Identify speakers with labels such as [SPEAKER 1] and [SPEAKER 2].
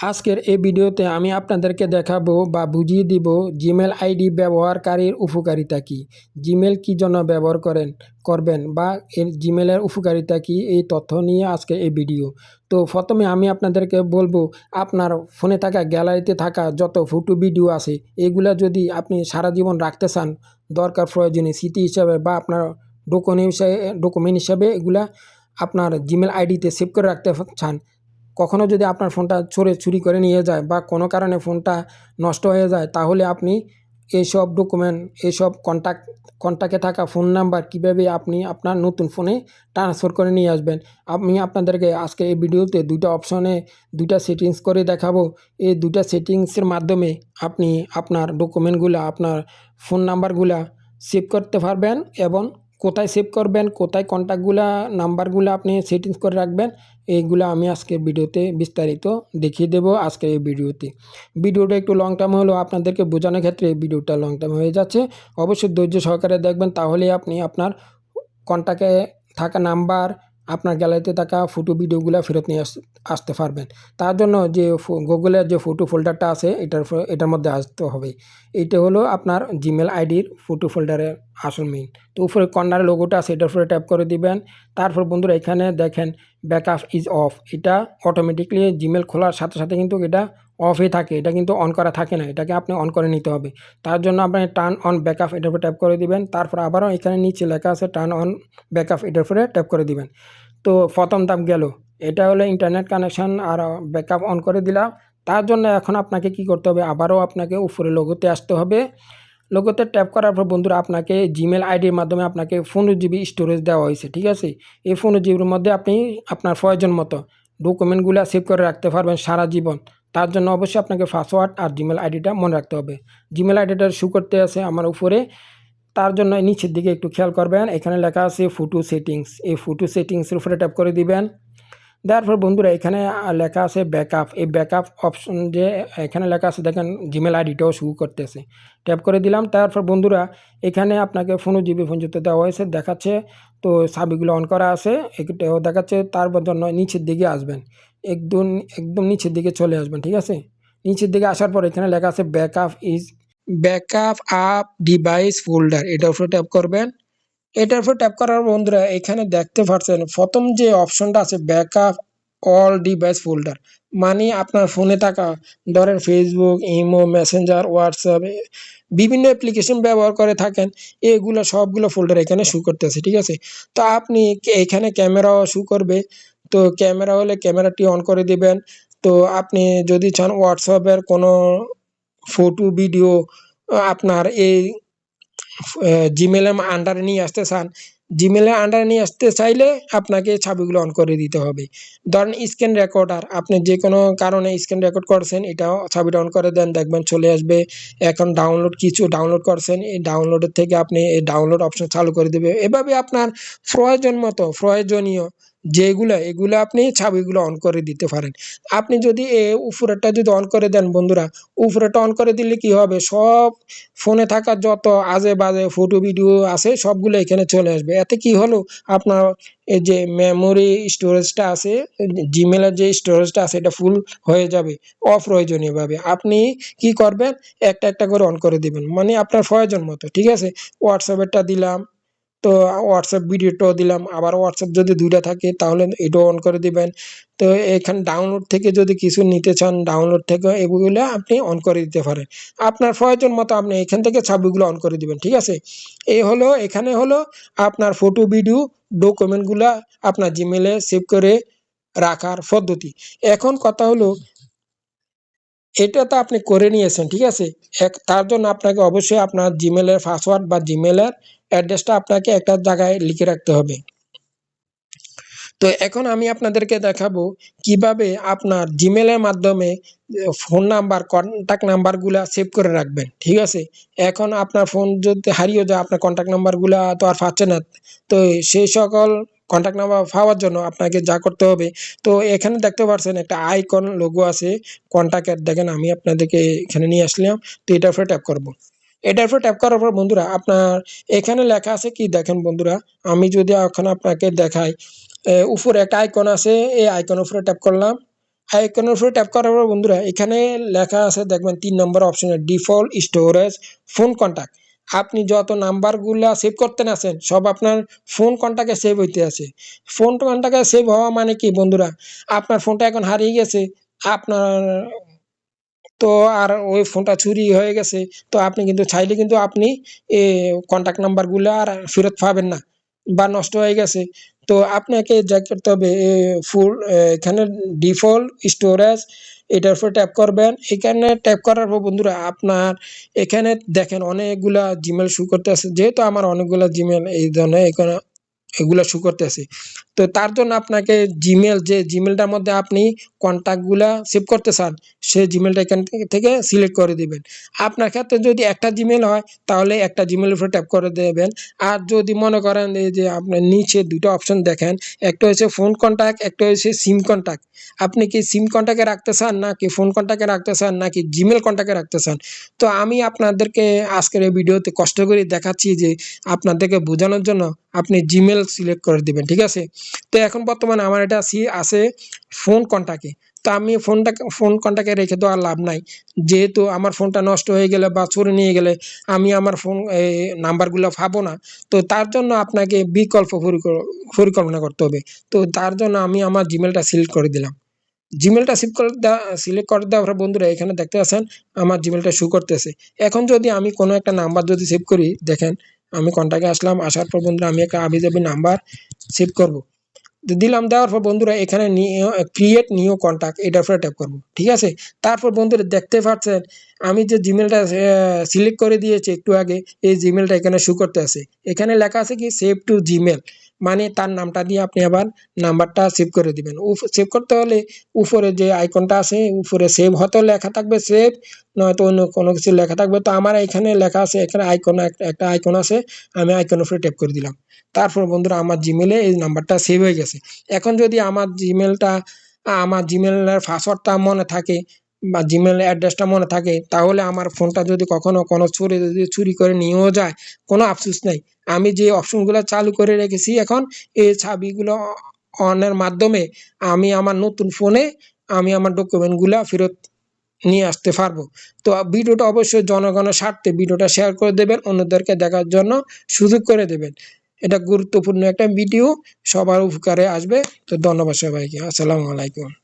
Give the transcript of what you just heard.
[SPEAKER 1] আজকের এই ভিডিওতে আমি আপনাদেরকে দেখাবো বা বুঝিয়ে দিব জিমেল আইডি ব্যবহারকারীর উপকারিতা কী, জিমেল কী জন্য ব্যবহার করবেন বা এর জিমেলের উপকারিতা কী, এই তথ্য নিয়ে আজকে এই ভিডিও। তো প্রথমে আমি আপনাদেরকে বলবো, আপনার ফোনে থাকা গ্যালারিতে থাকা যত ফটো ভিডিও আছে এগুলা যদি আপনি সারা জীবন রাখতে চান, দরকার প্রয়োজনে স্মৃতি হিসাবে বা আপনার ডকুমেন্ট হিসাবে এগুলা আপনার জিমেল আইডিতে সেভ করে রাখতে চান, কখনও যদি আপনার ফোনটা চুরি করে নিয়ে যায় বা কোনো কারণে ফোনটা নষ্ট হয়ে যায়, তাহলে আপনি এইসব ডকুমেন্ট, এইসব কন্ট্যাক্টে থাকা ফোন নাম্বার কীভাবে আপনি আপনার নতুন ফোনে ট্রান্সফার করে নিয়ে আসবেন। আমি আপনাদেরকে আজকে এই ভিডিওতে দুইটা অপশনে দুইটা সেটিংস করে দেখাবো। এই দুইটা সেটিংসের মাধ্যমে আপনি আপনার ডকুমেন্টগুলো, আপনার ফোন নাম্বারগুলা সেভ করতে পারবেন এবং কোথায় সেভ করবেন, কোথায় কন্ট্যাক্টগুলা নাম্বারগুলো আপনি সেটিংস করে রাখবেন, এইগুলো আমি আজকের ভিডিওতে বিস্তারিত দেখিয়ে দেবো। আজকের এই ভিডিওটা একটু লং টার্ম হলেও আপনাদেরকে বোঝানোর ক্ষেত্রে ভিডিওটা লং টার্ম হয়ে যাচ্ছে। অবশ্যই ধৈর্য সহকারে দেখবেন, তাহলেই আপনি আপনার কন্ট্যাক্টে থাকা নাম্বার, আপনার গ্যালারিতে থাকা ফটো ভিডিওগুলো ফেরত নিয়ে আসতে পারবেন। তার জন্য যে গুগলের যে ফটো ফোল্ডারটা আছে এটার মধ্যে আসতে হবে। এইটা হলো আপনার জিমেল আইডির ফটো ফোল্ডারের আসল মেইন। তো উপরে কর্নারে লোগোটা আছে, এটার উপরে ট্যাপ করে দিবেন। তারপর বন্ধুরা এখানে দেখেন ব্যাকআপ ইজ অফ, এটা অটোমেটিকলি জিমেল খোলার সাথে সাথে কিন্তু এটা অফই থাকে, এটা কিন্তু অন করা থাকে না, এটাকে আপনি অন করে নিতে হবে। তার জন্য আপনি টার্ন অন ব্যাকআপ এটার উপরে ট্যাপ করে দিবেন। তারপর আবারও এখানে নিচে লেখা আছে টার্ন অন ব্যাকআপ, এটার উপরে ট্যাপ করে দিবেন। তো প্রথম ধাপ গেল, এটা হলো ইন্টারনেট কানেকশন আর ব্যাকআপ অন করে দিলাম। তার জন্য এখন আপনাকে কি করতে হবে, আবারও আপনাকে উপরে লোগোতে আসতে হবে। লোগোতে ট্যাপ করার পর বন্ধুরা আপনাকে জিমেল আইডির মাধ্যমে আপনাকে 15 জিবি স্টোরেজ দেওয়া হয়েছে, ঠিক আছে। এই 15 জিবির মধ্যে আপনি আপনার প্রয়োজন মতো ডকুমেন্টগুলো সেভ করে রাখতে পারবেন সারা জীবন। তার জন্য অবশ্যই আপনাকে পাসওয়ার্ড আর জিমেল আইডিটা মনে রাখতে হবে। জিমেল আইডিটা শো করতে আছে আমার উপরে, তার জন্য নিচের দিকে একটু খেয়াল করবেন, এখানে লেখা আছে ফটো সেটিংস, এই ফটো সেটিংসের উপরে ট্যাপ করে দিবেন। দেওয়ার পর বন্ধুরা এখানে লেখা আছে ব্যাকআপ, এই ব্যাকআপ অপশন যে এখানে লেখা আছে দেখেন জিমেল আইডিটাও শো করতেছে, ট্যাপ করে দিলাম। তারপর বন্ধুরা এখানে আপনাকে 15 জিবি পর্যন্ত দেওয়া হয়েছে দেখাচ্ছে, তো সাবিগুলো অন করা আছে, এটাও দেখাচ্ছে। তারপর জন্য নিচের দিকে আসবেন, একদম নিচের দিকে চলে আসবেন, ঠিক আছে। নিচের দিকে আসার পর এখানে লেখা আছে ব্যাকআপ আপ ডিভাইস ফোল্ডার, এটার উপরে ট্যাপ করবেন। এটার উপর ট্যাপ করার বন্ধুরা এখানে দেখতে পাচ্ছেন প্রথম যে অপশনটা আছে ব্যাকআপ অল ডিভাইস ফোল্ডার, মানে আপনার ফোনে থাকা ধরেন ফেসবুক, ইমো, মেসেঞ্জার, হোয়াটসঅ্যাপ, বিভিন্ন অ্যাপ্লিকেশন ব্যবহার করে থাকেন, এগুলো সবগুলো ফোল্ডার এখানে শো করতেছে, ঠিক আছে। তো আপনি এখানে ক্যামেরাও শো করবে, তো ক্যামেরা হলে ক্যামেরাটি অন করে দিবেন। তো আপনি যদি চান হোয়াটসঅ্যাপের কোনো ফটো ভিডিও আপনার এই জিমেলের আন্ডারে নিয়ে আসতে চান, জিমেলের আন্ডারে নিয়ে আসতে চাইলে আপনাকে ছবিগুলো অন করে দিতে হবে। ধরেন স্ক্রিন রেকর্ডার, আপনি যে কোনো কারণে স্ক্রিন রেকর্ড করছেন, এটাও ছবিটা অন করে দেন, দেখবেন চলে আসবে। এখন কিছু ডাউনলোড করছেন, এই ডাউনলোডের থেকে আপনি এই ডাউনলোড অপশন চালু করে দেবে। এভাবে আপনার প্রয়োজনীয় এগুলো আপনি ছবিগুলো অন করে দিতে পারেন। আপনি যদি উপরেরটা যদি অন করে দেন বন্ধুরা, উপরেরটা অন করে দিলে কি হবে, সব ফোনে থাকা যত আজে বাজে ফটো ভিডিও আছে সবগুলো এখানে চলে আসবে। এতে কি হলো, আপনার এই যে মেমোরি স্টোরেজটা আছে, জিমেলের যে স্টোরেজটা আছে এটা ফুল হয়ে যাবে অপ্রয়োজনীয়ভাবে। আপনি কি করবেন, একটা একটা করে অন করে দিবেন, মানে আপনার প্রয়োজন মতো, ঠিক আছে। হোয়াটসঅ্যাপেরটা দিলাম, তো হোয়াটসঅ্যাপ ভিডিওটাও দিলাম, আবার হোয়াটসঅ্যাপ যদি দুইটা থাকে তাহলে এটাও অন করে দিবেন। তো এখানে ডাউনলোড থেকে যদি কিছু নিতে চান, ডাউনলোড থেকে এগুলো আপনি অন করে দিতে পারেন। আপনার প্রয়োজন মতো আপনি এখান থেকে ছবিগুলো অন করে দিবেন, ঠিক আছে। এখানে হলো আপনার ফটো ভিডিও ডকুমেন্টগুলা আপনার জিমেলে সেভ করে রাখার পদ্ধতি। এখন কথা হলো, এটা তো আপনি করে নিয়েছেন, ঠিক আছে। তার জন্য আপনাকে অবশ্যই আপনার জিমেলের পাসওয়ার্ড বা জিমেলের অ্যাড্রেসটা আপনাকে একটা জায়গায় লিখে রাখতে হবে। তো এখন আমি আপনাদেরকে দেখাবো কিভাবে আপনার জিমেলের মাধ্যমে ফোন নাম্বার, কন্ট্যাক্ট নাম্বারগুলা সেভ করে রাখবেন, ঠিক আছে। এখন আপনার ফোন যদি হারিয়ে যায়, আপনার কন্ট্যাক্ট নাম্বারগুলা তো আর পাচ্ছেন না, তো সেই সকল কন্ট্যাক্ট নাম্বার পাওয়ার জন্য আপনাকে যা করতে হবে, তো এখানে দেখতে পাচ্ছেন একটা আইকন লোগো আছে কন্ট্যাক্টের, দেখেন আমি আপনাদেরকে এখানে নিয়ে আসলাম। তো এটার উপরে ট্যাপ করব। এটার উপরে ট্যাপ করার পর বন্ধুরা আপনার এখানে লেখা আছে কি দেখেন বন্ধুরা, আমি যদি এখন আপনাকে দেখাই, উপরে একটা আইকন আছে, এই আইকনের উপরে ট্যাপ করলাম। আইকনের উপরে ট্যাপ করার পর বন্ধুরা এখানে লেখা আছে দেখবেন ৩ নম্বর অপশনে ডিফল্ট স্টোরেজ ফোন কন্টাক্ট। আপনি যত নাম্বারগুলা সেভ করতে আছেন সব আপনার ফোন কন্টাক্টে সেভ হইতে আছে। ফোন কন্টাক্টে সেভ হওয়া মানে কি বন্ধুরা, আপনার ফোনটা এখন হারিয়ে গেছে, আপনার তো আর ওই ফোনটা চুরি হয়ে গেছে। তো আপনি কিন্তু চাইলে কিন্তু আপনি কন্টাক্ট নাম্বারগুলো আর ফেরত পাবেন না বা নষ্ট হয়ে গেছে। তো আপনাকে যা করতে হবে এখানে ডিফল্ট স্টোরেজ এটার উপর ট্যাপ করবেন। এখানে ট্যাপ করার পর বন্ধুরা আপনার এখানে দেখেন অনেকগুলা জিমেল শো করতেছে। যেহেতু আমার অনেকগুলা জিমেল এই জন্য এখানে এগুলা শো করতেছে। তো তার জন্য আপনাকে যে জিমেলটার মধ্যে আপনি কন্টাক্টগুলা সেভ করতে চান, সেই জিমেলটা এখান থেকে সিলেক্ট করে দিবেন। আপনার ক্ষেত্রে যদি একটা জিমেল হয় তাহলে একটা জিমেলের উপরে ট্যাপ করে দেবেন। আর যদি মনে করেন এই যে আপনার নিচে ২ টা অপশন দেখেন, একটা হচ্ছে ফোন কন্টাক্ট, একটা হচ্ছে সিম কন্টাক্ট। আপনি কি সিম কন্টাক্টে রাখতে চান নাকি ফোন কন্টাক্টে রাখতে চান নাকি জিমেল কন্টাক্টে রাখতে চান? তো আমি আপনাদেরকে আজকের এই ভিডিওতে কষ্ট করে দেখাচ্ছি যে আপনাদেরকে বোঝানোর জন্য আপনি জিমেল সিলেক্ট করে দিবেন, ঠিক আছে? তো এখন বর্তমানে আমার এটা আছে ফোন কন্টাক্টে। তো আমি ফোন কন্টাক্টে রেখে তো আর লাভ নাই। যেহেতু আমার ফোনটা নষ্ট হয়ে গেলে বা চুরি নিয়ে গেলে আমি আমার ফোন নাম্বারগুলো পাবো না। তো তার জন্য আপনাকে বিকল্প পরিকল্পনা করতে হবে। তো তার জন্য আমি আমার জিমেলটা সিলেক্ট করে দিলাম। জিমেলটা সিলেক্ট করে দেওয়ার পর বন্ধুরা এখানে দেখতে পাচ্ছেন আমার জিমেলটা শো করতেছে। এখন যদি আমি কোনো একটা নাম্বার যদি সেভ করি, দেখেন আমি কন্টাক্টে আসলাম, আসার পর বন্ধুরা আমি একটা হাবিজাবি নাম্বার সেভ করব। দিলাম, দেওয়ার পর বন্ধুরা এখানে ক্রিয়েট নিউ কন্টাক্ট এটার উপরে ট্যাপ করব, ঠিক আছে? তারপর বন্ধুরা দেখতে পাচ্ছেন আমি যে জিমেলটা সিলেক্ট করে দিয়েছি একটু আগে, এই জিমেলটা এখানে শো করতে আছে। এখানে লেখা আছে কি সেভ টু জিমেল, মানে তার নামটা দিয়ে আপনি আবার নাম্বারটা সেভ করে দিবেন। সেভ করতে হলে উপরে যে আইকনটা আছে উপরে সেভ হতে লেখা থাকবে সেভ, নয়তো অন্য কোনো কিছু লেখা থাকবে। তো আমার এখানে লেখা আছে, এখানে একটা আইকন আছে, আমি আইকনের উপরে ট্যাপ করে দিলাম। তারপর বন্ধুরা আমার জিমেলে এই নাম্বারটা সেভ হয়ে গেছে। এখন যদি আমার জিমেলের পাসওয়ার্ডটা মনে থাকে বা জিমেল অ্যাড্রেসটা মনে থাকে, তাহলে আমার ফোনটা যদি কখনো কোনো চোরে যদি চুরি করে নিয়েও যায়, কোনো আফসোস নেই। আমি যে অপশনগুলো চালু করে রেখেছি এখন, এই চাবিগুলো অনের মাধ্যমে আমি আমার নতুন ফোনে আমি আমার ডকুমেন্টগুলা ফেরত নিয়ে আসতে পারবো। তো ভিডিওটা অবশ্যই জনগণের স্বার্থে ভিডিওটা শেয়ার করে দেবেন, অন্যদেরকে দেখার জন্য সুযোগ করে দেবেন। এটা গুরুত্বপূর্ণ একটা ভিডিও, সবার উপকারে আসবে। তো ধন্যবাদ সবাইকে। আসসালামু আলাইকুম।